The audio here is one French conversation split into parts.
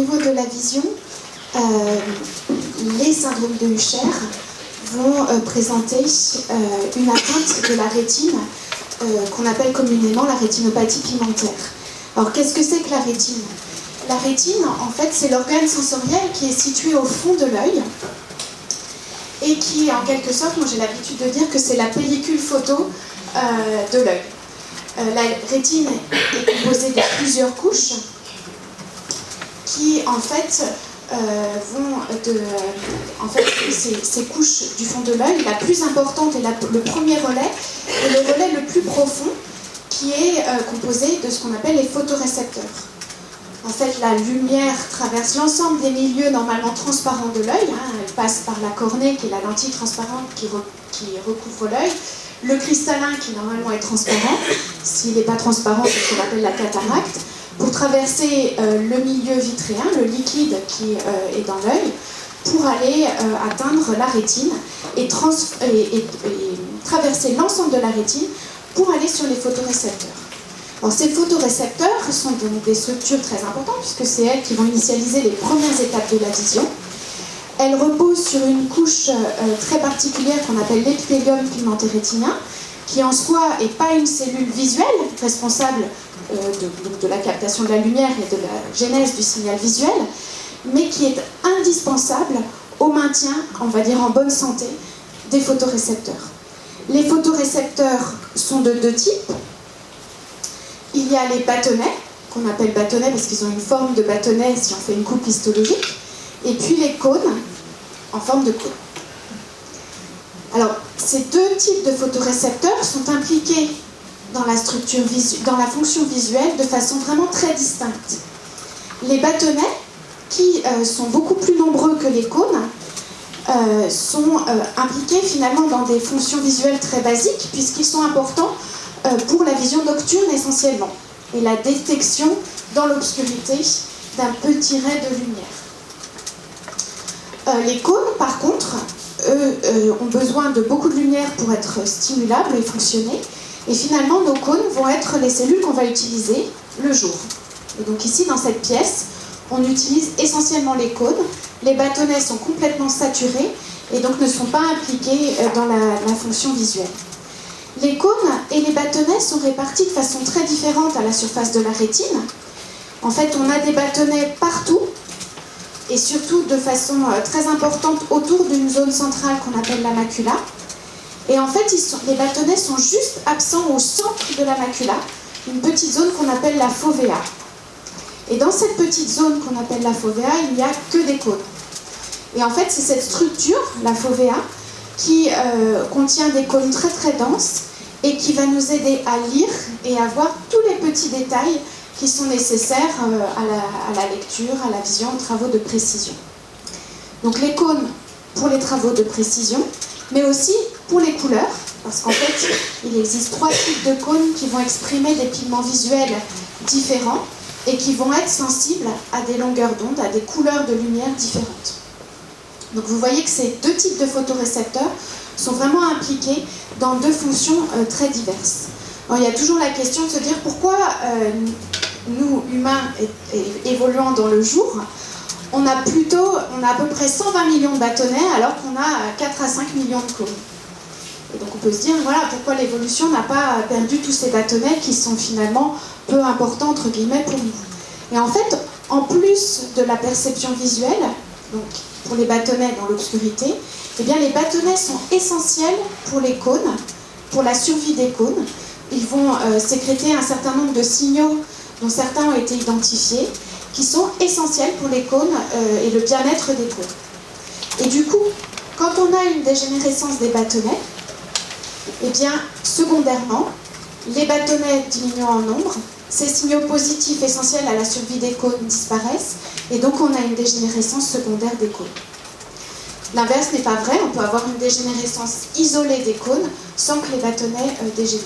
niveau de la vision, les syndromes de Usher vont présenter une atteinte de la rétine qu'on appelle communément la rétinopathie pigmentaire. Alors qu'est-ce que c'est que la rétine? La rétine, en fait, c'est l'organe sensoriel qui est situé au fond de l'œil et qui, en quelque sorte, moi j'ai l'habitude de dire que c'est la pellicule photo de l'œil. La rétine est composée de plusieurs couches qui, en fait, ces couches du fond de l'œil, la plus importante et le premier relais est le relais le plus profond qui est composé de ce qu'on appelle les photorécepteurs. En fait, la lumière traverse l'ensemble des milieux normalement transparents de l'œil. Elle passe par la cornée, qui est la lentille transparente qui recouvre l'œil, le cristallin, qui normalement est transparent. S'il n'est pas transparent, c'est ce qu'on appelle la cataracte. Pour traverser le milieu vitréen, le liquide qui est dans l'œil, pour aller atteindre la rétine et traverser l'ensemble de la rétine pour aller sur les photorécepteurs. Alors, ces photorécepteurs sont donc des structures très importantes puisque c'est elles qui vont initialiser les premières étapes de la vision. Elles reposent sur une couche très particulière qu'on appelle l'épithélium pigmenté rétinien, qui en soi n'est pas une cellule visuelle responsable de la captation de la lumière et de la genèse du signal visuel, mais qui est indispensable au maintien, on va dire en bonne santé, des photorécepteurs. Les photorécepteurs sont de deux types. Il y a les bâtonnets, qu'on appelle bâtonnets parce qu'ils ont une forme de bâtonnet si on fait une coupe histologique, et puis les cônes en forme de cône. Alors, ces deux types de photorécepteurs sont impliqués dans la fonction visuelle de façon vraiment très distincte. Les bâtonnets, qui sont beaucoup plus nombreux que les cônes, sont impliqués finalement dans des fonctions visuelles très basiques puisqu'ils sont importants pour la vision nocturne essentiellement et la détection dans l'obscurité d'un petit ray de lumière. Les cônes, par contre, eux, ont besoin de beaucoup de lumière pour être stimulables et fonctionner. Et finalement, nos cônes vont être les cellules qu'on va utiliser le jour. Et donc ici, dans cette pièce, on utilise essentiellement les cônes. Les bâtonnets sont complètement saturés et donc ne sont pas impliqués dans la fonction visuelle. Les cônes et les bâtonnets sont répartis de façon très différente à la surface de la rétine. En fait, on a des bâtonnets partout et surtout de façon très importante autour d'une zone centrale qu'on appelle la macula. Et en fait, les bâtonnets sont juste absents au centre de la macula, une petite zone qu'on appelle la fovea. Et dans cette petite zone qu'on appelle la fovea, il n'y a que des cônes. Et en fait, c'est cette structure, la fovea, qui contient des cônes très très denses et qui va nous aider à lire et à voir tous les petits détails qui sont nécessaires à la lecture, à la vision, aux travaux de précision. Donc les cônes pour les travaux de précision, mais aussi pour les couleurs, parce qu'en fait, il existe trois types de cônes qui vont exprimer des pigments visuels différents et qui vont être sensibles à des longueurs d'onde, à des couleurs de lumière différentes. Donc vous voyez que ces deux types de photorécepteurs sont vraiment impliqués dans deux fonctions très diverses. Alors, il y a toujours la question de se dire pourquoi nous, humains évoluant dans le jour, on a à peu près 120 millions de bâtonnets alors qu'on a 4 à 5 millions de cônes. Et donc on peut se dire, voilà, pourquoi l'évolution n'a pas perdu tous ces bâtonnets qui sont finalement peu importants, entre guillemets, pour nous. Et en fait, en plus de la perception visuelle, donc pour les bâtonnets dans l'obscurité, eh bien les bâtonnets sont essentiels pour les cônes, pour la survie des cônes. Ils vont sécréter un certain nombre de signaux dont certains ont été identifiés, qui sont essentiels pour les cônes et le bien-être des cônes. Et du coup, quand on a une dégénérescence des bâtonnets, eh bien, secondairement, les bâtonnets diminuant en nombre, ces signaux positifs essentiels à la survie des cônes disparaissent, et donc on a une dégénérescence secondaire des cônes. L'inverse n'est pas vrai, on peut avoir une dégénérescence isolée des cônes sans que les bâtonnets dégénèrent.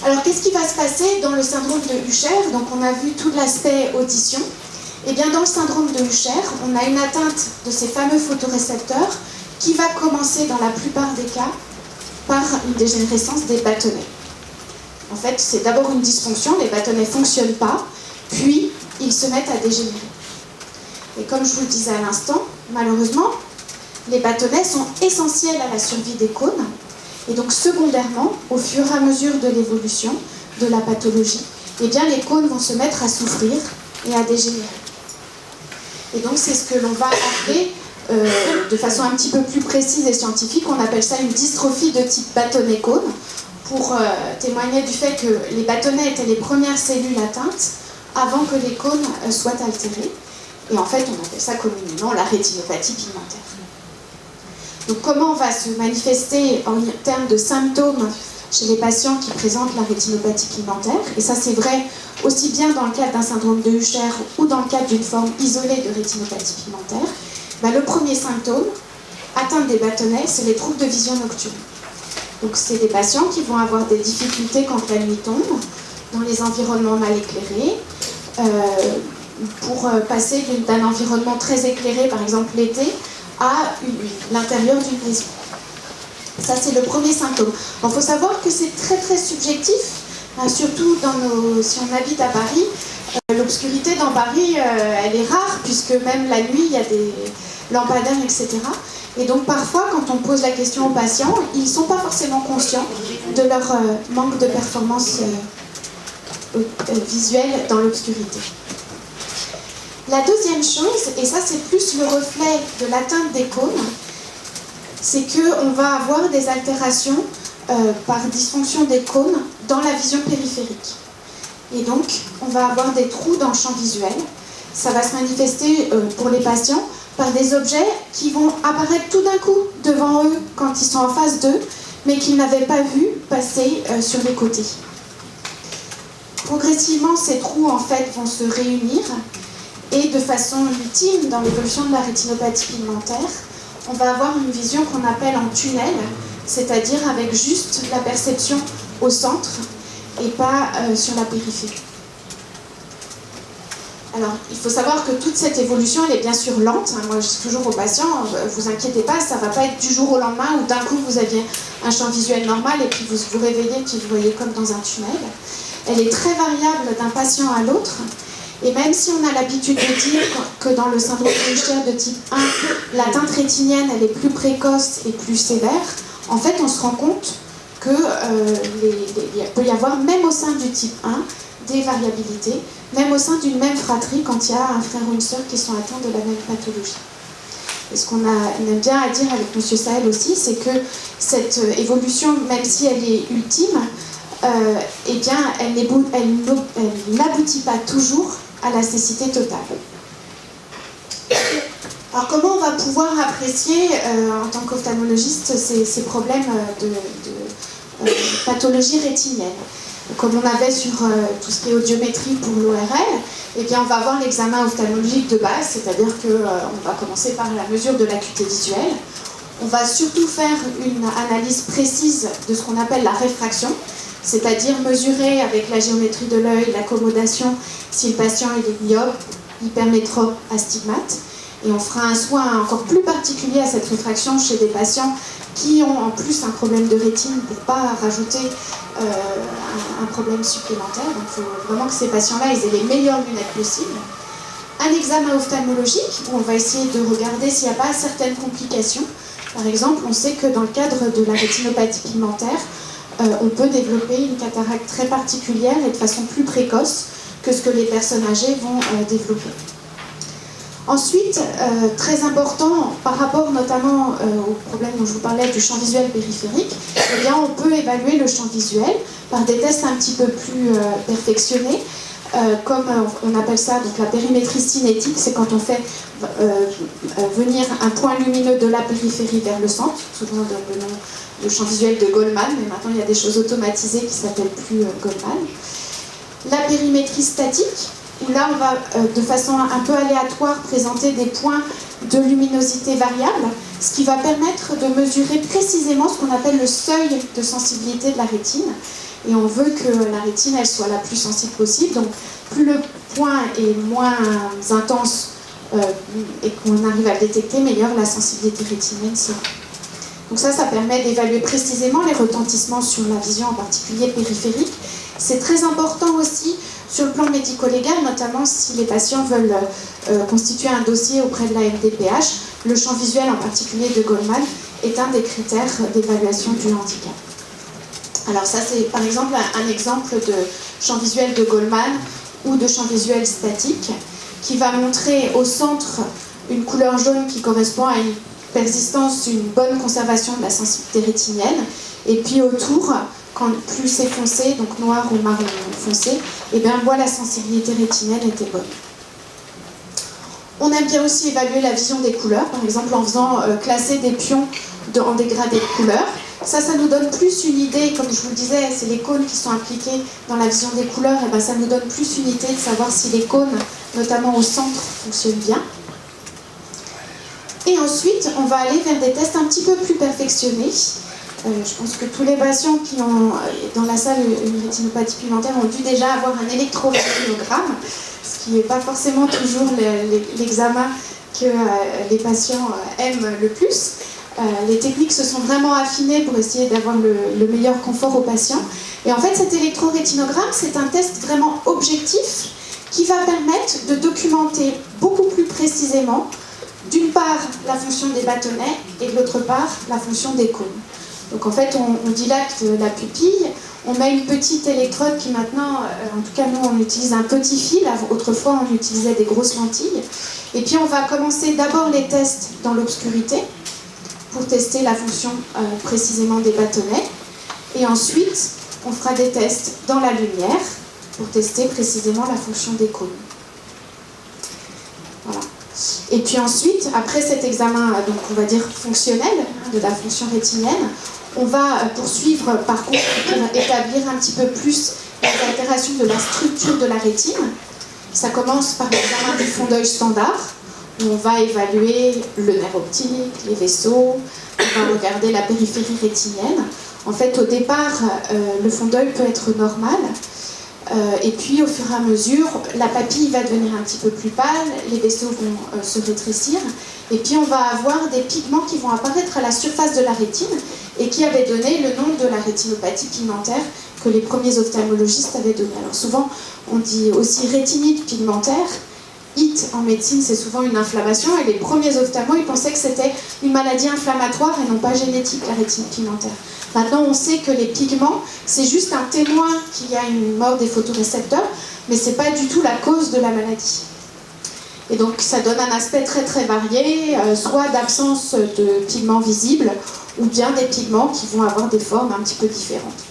Alors qu'est-ce qui va se passer dans le syndrome de Usher? Donc on a vu tout l'aspect audition. Et bien dans le syndrome de Usher, on a une atteinte de ces fameux photorécepteurs qui va commencer dans la plupart des cas par une dégénérescence des bâtonnets. En fait, c'est d'abord une dysfonction, les bâtonnets ne fonctionnent pas, puis ils se mettent à dégénérer. Et comme je vous le disais à l'instant, malheureusement, les bâtonnets sont essentiels à la survie des cônes, et donc secondairement, au fur et à mesure de l'évolution de la pathologie, eh bien, les cônes vont se mettre à souffrir et à dégénérer. Et donc c'est ce que l'on va appeler, de façon un petit peu plus précise et scientifique, on appelle ça une dystrophie de type bâtonnet-cône, pour témoigner du fait que les bâtonnets étaient les premières cellules atteintes avant que les cônes soient altérés. Et en fait, on appelle ça communément la rétinopathie pigmentaire. Donc comment va se manifester en termes de symptômes chez les patients qui présentent la rétinopathie pigmentaire? Et ça, c'est vrai aussi bien dans le cadre d'un syndrome de Usher ou dans le cadre d'une forme isolée de rétinopathie pigmentaire. Le premier symptôme, atteinte des bâtonnets, c'est les troubles de vision nocturne. Donc c'est des patients qui vont avoir des difficultés quand la nuit tombe, dans les environnements mal éclairés, pour passer d'un environnement très éclairé, par exemple l'été, à l'intérieur d'une maison. Ça, c'est le premier symptôme. Il faut savoir que c'est très très subjectif, surtout si on habite à Paris. L'obscurité dans Paris, elle est rare, puisque même la nuit, il y a des lampadaires, etc. Et donc parfois, quand on pose la question aux patients, ils ne sont pas forcément conscients de leur manque de performance visuelle dans l'obscurité. La deuxième chose, et ça c'est plus le reflet de l'atteinte des cônes, c'est qu'on va avoir des altérations par dysfonction des cônes dans la vision périphérique. Et donc, on va avoir des trous dans le champ visuel. Ça va se manifester pour les patients par des objets qui vont apparaître tout d'un coup devant eux quand ils sont en face d'eux, mais qu'ils n'avaient pas vu passer sur les côtés. Progressivement, ces trous en fait vont se réunir et de façon ultime, dans l'évolution de la rétinopathie pigmentaire, on va avoir une vision qu'on appelle en tunnel, c'est-à-dire avec juste la perception au centre et pas sur la périphérie. Alors, il faut savoir que toute cette évolution, elle est bien sûr lente. Moi, je dis toujours aux patients, vous inquiétez pas, ça ne va pas être du jour au lendemain où d'un coup vous aviez un champ visuel normal et puis vous vous réveillez et puis vous voyez comme dans un tunnel. Elle est très variable d'un patient à l'autre. Et même si on a l'habitude de dire que dans le syndrome de Usher de type 1, l'atteinte rétinienne, elle est plus précoce et plus sévère, en fait, on se rend compte qu'il peut y avoir, même au sein du type 1, des variabilités, même au sein d'une même fratrie, quand il y a un frère ou une sœur qui sont atteints de la même pathologie. Et ce qu'on aime bien à dire avec M. Sahel aussi, c'est que cette évolution, même si elle est ultime, eh bien, elle n'aboutit pas toujours à la cécité totale. Alors comment on va pouvoir apprécier, en tant qu'ophtalmologiste, ces problèmes de pathologie rétinienne? Comme on avait sur tout ce qui est audiométrie pour l'ORL, eh bien on va avoir l'examen ophtalmologique de base, c'est-à-dire qu'on va commencer par la mesure de l'acuité visuelle. On va surtout faire une analyse précise de ce qu'on appelle la réfraction, c'est-à-dire mesurer avec la géométrie de l'œil, l'accommodation, si le patient est myope, hypermétrope, astigmate. Et on fera un soin encore plus particulier à cette réfraction chez des patients qui ont en plus un problème de rétine pour ne pas rajouter un problème supplémentaire. Donc il faut vraiment que ces patients-là aient les meilleures lunettes possibles. Un examen ophtalmologique où on va essayer de regarder s'il n'y a pas certaines complications. Par exemple, on sait que dans le cadre de la rétinopathie pigmentaire, on peut développer une cataracte très particulière et de façon plus précoce que ce que les personnes âgées vont développer. Ensuite, très important, par rapport notamment au problème dont je vous parlais du champ visuel périphérique, eh bien, on peut évaluer le champ visuel par des tests un petit peu plus perfectionnés, comme on appelle ça donc, la périmétrie cinétique, c'est quand on fait venir un point lumineux de la périphérie vers le centre, souvent le nom de champ visuel de Goldman, mais maintenant il y a des choses automatisées qui ne s'appellent plus Goldman. La périmétrie statique, où là on va de façon un peu aléatoire présenter des points de luminosité variable, ce qui va permettre de mesurer précisément ce qu'on appelle le seuil de sensibilité de la rétine. Et on veut que la rétine elle soit la plus sensible possible, donc plus le point est moins intense et qu'on arrive à le détecter, meilleure la sensibilité rétinienne sera. Donc ça permet d'évaluer précisément les retentissements sur la vision, en particulier périphérique. C'est très important aussi Sur le plan médico-légal, notamment si les patients veulent constituer un dossier auprès de la MDPH, le champ visuel en particulier de Goldman est un des critères d'évaluation du handicap. Alors ça c'est par exemple un exemple de champ visuel de Goldman ou de champ visuel statique qui va montrer au centre une couleur jaune qui correspond à une persistance, une bonne conservation de la sensibilité rétinienne, et puis autour, quand plus c'est foncé, donc noir ou marron foncé, et bien on voit la sensibilité rétinienne était bonne. On aime bien aussi évaluer la vision des couleurs, par exemple en faisant classer des pions en dégradé de couleurs. Ça nous donne plus une idée, comme je vous le disais, c'est les cônes qui sont impliqués dans la vision des couleurs, et ben ça nous donne plus une idée de savoir si les cônes, notamment au centre, fonctionnent bien. Et ensuite, on va aller vers des tests un petit peu plus perfectionnés. Je pense que tous les patients qui ont dans la salle une rétinopathie pigmentaire ont dû déjà avoir un électrorétinogramme, ce qui n'est pas forcément toujours l'examen que les patients aiment le plus. Les techniques se sont vraiment affinées pour essayer d'avoir le meilleur confort aux patients. Et en fait, cet électrorétinogramme, c'est un test vraiment objectif qui va permettre de documenter beaucoup plus précisément, d'une part, la fonction des bâtonnets et de l'autre part, la fonction des cônes. Donc en fait, on dilate la pupille, on met une petite électrode qui maintenant, en tout cas nous, on utilise un petit fil. Autrefois, on utilisait des grosses lentilles. Et puis on va commencer d'abord les tests dans l'obscurité, pour tester la fonction précisément des bâtonnets. Et ensuite, on fera des tests dans la lumière pour tester précisément la fonction des cônes. Voilà. Et puis ensuite, après cet examen, donc on va dire fonctionnel, de la fonction rétinienne, on va poursuivre par contre pour établir un petit peu plus les altérations de la structure de la rétine. Ça commence par l'examen du fond d'œil standard, où on va évaluer le nerf optique, les vaisseaux, on va regarder la périphérie rétinienne. En fait, au départ, le fond d'œil peut être normal, et puis au fur et à mesure, la papille va devenir un petit peu plus pâle, les vaisseaux vont se rétrécir, et puis on va avoir des pigments qui vont apparaître à la surface de la rétine, et qui avaient donné le nom de la rétinopathie pigmentaire que les premiers ophtalmologistes avaient donné. Alors souvent, on dit aussi rétinite pigmentaire. IT en médecine, c'est souvent une inflammation, et les premiers ophtalmos, ils pensaient que c'était une maladie inflammatoire et non pas génétique, la rétinite pigmentaire. Maintenant, on sait que les pigments, c'est juste un témoin qu'il y a une mort des photorécepteurs, mais c'est pas du tout la cause de la maladie. Et donc, ça donne un aspect très très varié, soit d'absence de pigments visibles, ou bien des pigments qui vont avoir des formes un petit peu différentes.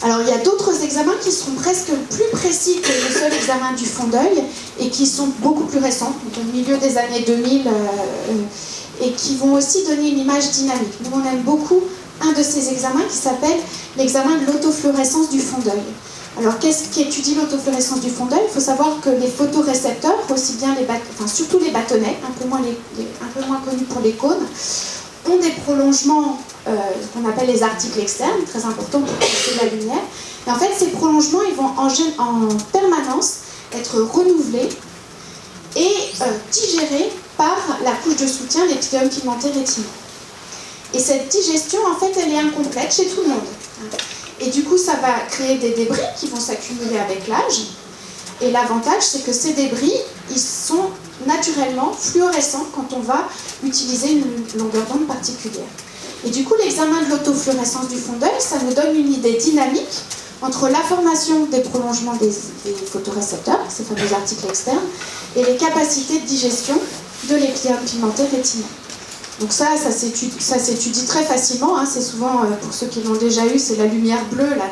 Alors il y a d'autres examens qui seront presque plus précis que le seul examen du fond d'œil et qui sont beaucoup plus récents, donc au milieu des années 2000, et qui vont aussi donner une image dynamique. Nous on aime beaucoup un de ces examens qui s'appelle l'examen de l'autofluorescence du fond d'œil. Alors qu'est-ce qui étudie l'autofluorescence du fond d'œil? Il faut savoir que les photorécepteurs, aussi bien surtout les bâtonnets, un peu moins connus pour les cônes, ont des prolongements qu'on appelle les articles externes, très importants pour capter la lumière. Et en fait, ces prolongements, ils vont en permanence être renouvelés et digérés par la couche de soutien, l'épithélium pigmenté rétinien. Et cette digestion, en fait, elle est incomplète chez tout le monde. Et du coup, ça va créer des débris qui vont s'accumuler avec l'âge. Et l'avantage, c'est que ces débris, ils sont naturellement fluorescents quand on va utiliser une longueur d'onde particulière. Et du coup, l'examen de l'autofluorescence du fond d'œil, ça nous donne une idée dynamique entre la formation des prolongements des photorécepteurs, ces fameux articles externes, et les capacités de digestion de l'épithélium pigmenté rétinien. Donc ça s'étudie très facilement, hein. C'est souvent, pour ceux qui l'ont déjà eu, c'est la lumière bleue, là,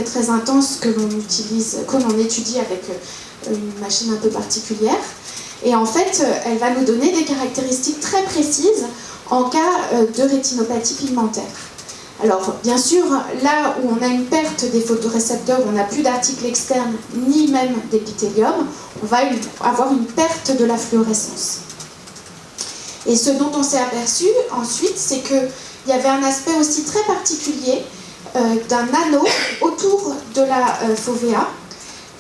très intense que l'on utilise, que l'on étudie avec une machine un peu particulière. Et en fait, elle va nous donner des caractéristiques très précises en cas de rétinopathie pigmentaire. Alors, bien sûr, là où on a une perte des photorécepteurs, on n'a plus d'articles externes, ni même d'épithélium, on va avoir une perte de la fluorescence. Et ce dont on s'est aperçu ensuite, c'est qu'il y avait un aspect aussi très particulier d'un anneau autour de la fovea,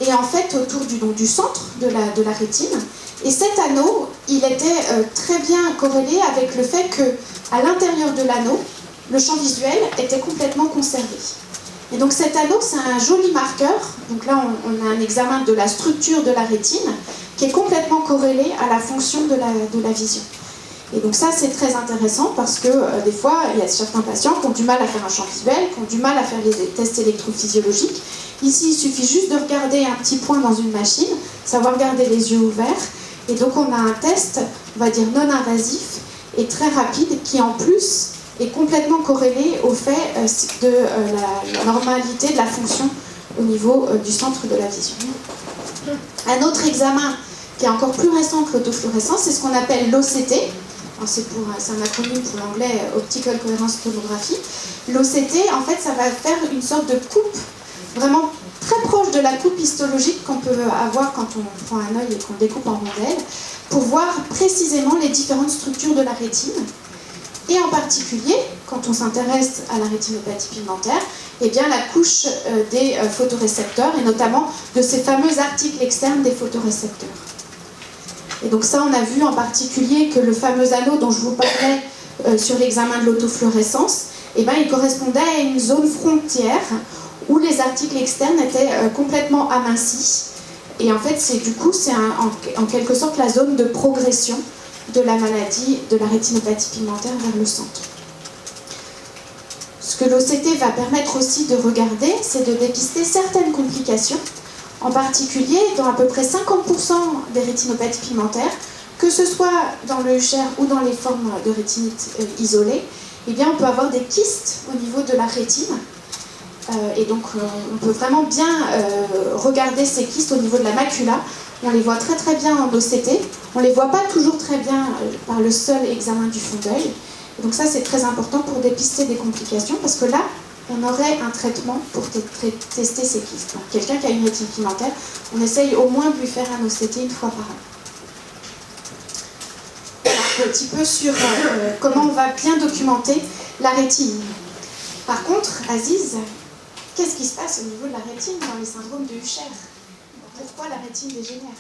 et en fait autour du centre de la rétine. Et cet anneau, il était très bien corrélé avec le fait qu'à l'intérieur de l'anneau, le champ visuel était complètement conservé. Et donc cet anneau, c'est un joli marqueur. Donc là, on a un examen de la structure de la rétine qui est complètement corrélé à la fonction de la vision. Et donc ça, c'est très intéressant parce que des fois, il y a certains patients qui ont du mal à faire un champ visuel, qui ont du mal à faire les tests électrophysiologiques. Ici, il suffit juste de regarder un petit point dans une machine, savoir garder les yeux ouverts. Et donc on a un test, on va dire non invasif et très rapide, qui en plus est complètement corrélé au fait de la normalité de la fonction au niveau du centre de la vision. Un autre examen qui est encore plus récent que l'autofluorescence, c'est ce qu'on appelle l'OCT. C'est un acronyme pour l'anglais Optical Coherence Tomography. L'OCT, en fait, ça va faire une sorte de coupe vraiment très proche de la coupe histologique qu'on peut avoir quand on prend un œil et qu'on découpe en rondelles, pour voir précisément les différentes structures de la rétine. Et en particulier, quand on s'intéresse à la rétinopathie pigmentaire, eh bien la couche des photorécepteurs, et notamment de ces fameux articles externes des photorécepteurs. Et donc ça, on a vu en particulier que le fameux anneau dont je vous parlais sur l'examen de l'autofluorescence, eh ben, il correspondait à une zone frontière où les articles externes étaient complètement amincis. Et en fait, c'est en quelque sorte la zone de progression de la maladie de la rétinopathie pigmentaire vers le centre. Ce que l'OCT va permettre aussi de regarder, c'est de dépister certaines complications, en particulier dans à peu près 50% des rétinopathies pigmentaires, que ce soit dans le UCHER ou dans les formes de rétinite isolée, eh bien on peut avoir des kystes au niveau de la rétine. Et donc on peut vraiment bien regarder ces kystes au niveau de la macula. On les voit très très bien en OCT. On ne les voit pas toujours très bien par le seul examen du fond d'œil. Donc ça, c'est très important pour dépister des complications, parce que là, on aurait un traitement pour tester ces kystes. Donc, quelqu'un qui a une rétine pigmentaire, on essaye au moins de lui faire un OCT une fois par an. Un petit peu sur comment on va bien documenter la rétine. Par contre, Aziz, qu'est-ce qui se passe au niveau de la rétine dans les syndromes de Usher? Pourquoi la rétine dégénère?